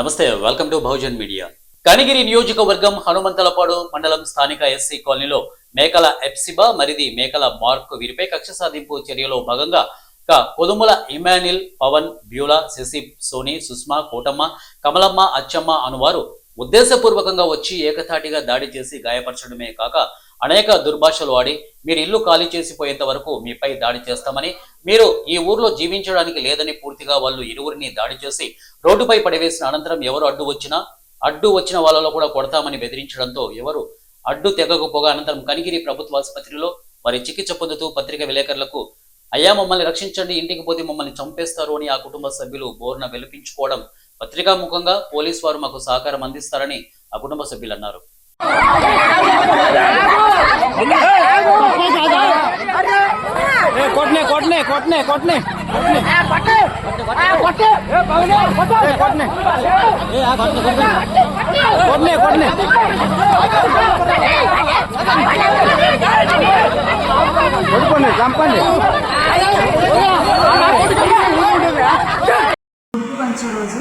నమస్తే, welcome to Bahujan media. Kanigiri నియోజకవర్గం హనుమంతలపాడు మండలం స్థానిక ఎస్సీ కాలనీలో మేకల ఎప్సిబా మరిది మేకల మార్క్ వీరిపై కక్ష సాధింపు చర్యలో భాగంగా కొదుముల ఇమాన్యుల్, పవన్, బ్యూలా, శశి, సోని, సుష్మా, కోటమ్మ, కమలమ్మ, అచ్చమ్మ అనువారు ఉద్దేశపూర్వకంగా వచ్చి ఏకతాటిగా దాడి చేసి గాయపరచడమే కాక అనేక దుర్భాషలు ఆడి మీరు ఇల్లు ఖాళీ చేసిపోయేంత వరకు మీపై దాడి చేస్తామని, మీరు ఈ ఊర్లో జీవించడానికి లేదని పూర్తిగా వాళ్ళు ఇరువురిని దాడి చేసి రోడ్డుపై పడివేసిన అనంతరం ఎవరు అడ్డు వచ్చిన వాళ్ళలో కూడా కొడతామని బెదిరించడంతో ఎవరు అడ్డు తెగకపోగా అనంతరం కనిగిరి ప్రభుత్వ ఆసుపత్రిలో వారి చికిత్స పొందుతూ పత్రికా విలేకరులకు అయ్యా మమ్మల్ని రక్షించండి, ఇంటికి పోతే మమ్మల్ని చంపేస్తారు అని ఆ కుటుంబ సభ్యులు బోర్న వెలిపించుకోవడం, పత్రికాముఖంగా పోలీసు వారు మాకు సహకారం అందిస్తారని ఆ కుటుంబ సభ్యులు అన్నారు. రోజు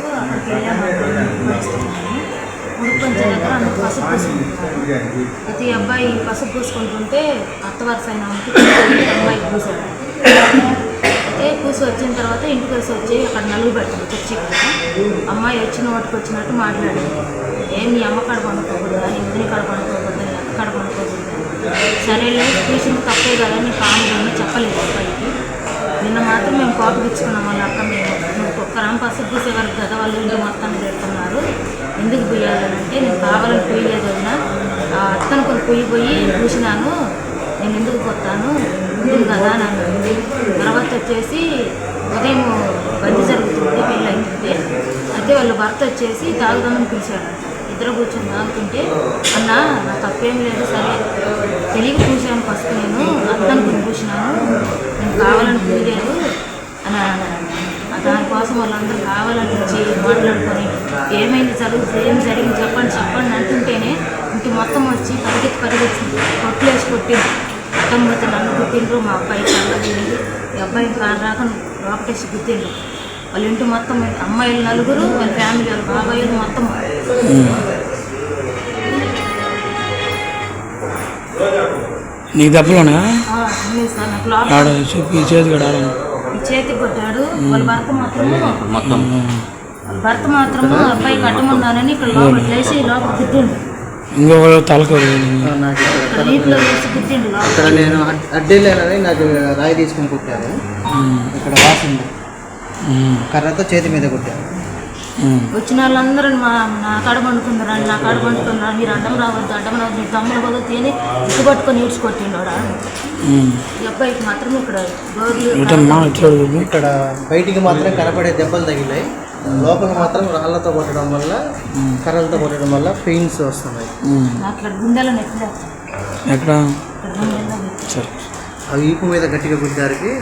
ముడుపు పంచే దగ్గర అందరూ పసుపు పూసుకుంటున్నారు. ప్రతి అబ్బాయి పసుపు పూసుకుంటుంటే అత్తవరస అయిన అమ్మాయి పూసాడు. అయితే పూసి వచ్చిన తర్వాత ఇంటికి వచ్చి అక్కడ నలుగు పెట్టాడు చర్చి కదా. అమ్మాయి వచ్చిన వాటికి వచ్చినట్టు మాట్లాడింది. ఏం నీ అమ్మ కాడ పండుకోకూడదా, నీ వదిన కాడ పండుకోకూడదా, నీ అక్క కాడ పండుకోకూడదా, సరేలే ట్యూషన్ తప్పే కదా నీ కాముదని చెప్పలేదు అబ్బాయికి. నిన్న మాత్రం మేము కోపగించుకున్నాం వాళ్ళ అక్క, మేము నువ్వు ఒక్కరాం పసుపు పూసే వరకు కదా వాళ్ళు ఇంటి మొత్తాన్ని పెడుతున్నారు, ఎందుకు పోయాలంటే నేను కావాలని పోయలేదు వదిన, అత్తను కొన్ని పోయి చూసినాను, నేను ఎందుకు పోతాను ఉంటుంది కదా అని అన్నాను. తర్వాత వచ్చేసి ఉదయం బండి జరుగుతుంది పెళ్ళి అయింది. అయితే వాళ్ళ భర్త వచ్చేసి తాగుదామని పిలిచాడు. ఇద్దరు కూర్చొని తాగుతుంటే అన్న నా తప్పేం లేదు, సరే తెలియక పూసాను ఫస్ట్, నేను అత్తను కొన్ని పూసినాను, నేను కావాలని పోయలేదు అని అన్నాను. దానికోసం వాళ్ళందరూ కావాలని వచ్చి మాట్లాడుకొని ఏమైంది ఏం జరిగింది చెప్పండి అంటుంటేనే ఇంటి మొత్తం వచ్చి పరిగెత్తి కొట్టింది. అట్టమ్మతో నన్ను గుర్తిండ్రు, మా అబ్బాయి కళ్ళగింది, ఈ అబ్బాయి రాక లోపటేసి గుర్తిండ్రు. వాళ్ళ ఇంటి మొత్తం అమ్మాయిలు నలుగురు, వాళ్ళ ఫ్యామిలీ వాళ్ళ బాబాయిలు మొత్తం. నీకు దెబ్బలోనా? సార్ నాకు లోపల చేతికి కొట్టాడు. వాళ్ళ భర్త మాత్రము అబ్బాయి కట్టమన్నానని ఇక్కడ లోపల వేసి లోపల గుద్దిండు. ఇంకొకరు తలకు నీటిలో వేసి గుద్దిండు. ఇక్కడ నేను అడ్డేళ్ళని నాకు రాయి తీసుకొని కొట్టారు. ఇక్కడ వాసింది కర్రతో చేతి మీద కొట్టారు. వచ్చిన వాళ్ళందరూ నా కాడ పండుకున్నారు, మీరు అడ్డం రావద్దు మీ తమ్ముడు పోదు తిని ఇటు పట్టుకొని ఈడ్చి కొట్టిండు. ఈ అబ్బాయికి మాత్రం ఇక్కడ బయటికి మాత్రం కనపడే దెబ్బలు తగిలాయి, లోపల మాత్రం రాళ్లతో కొట్టడం వల్ల కర్రలతో కొట్టడం వల్ల పెయిన్స్ వస్తున్నాయి. గుండెలో నొప్పి అవి ఈపు మీద గట్టిగా గుద్దారికి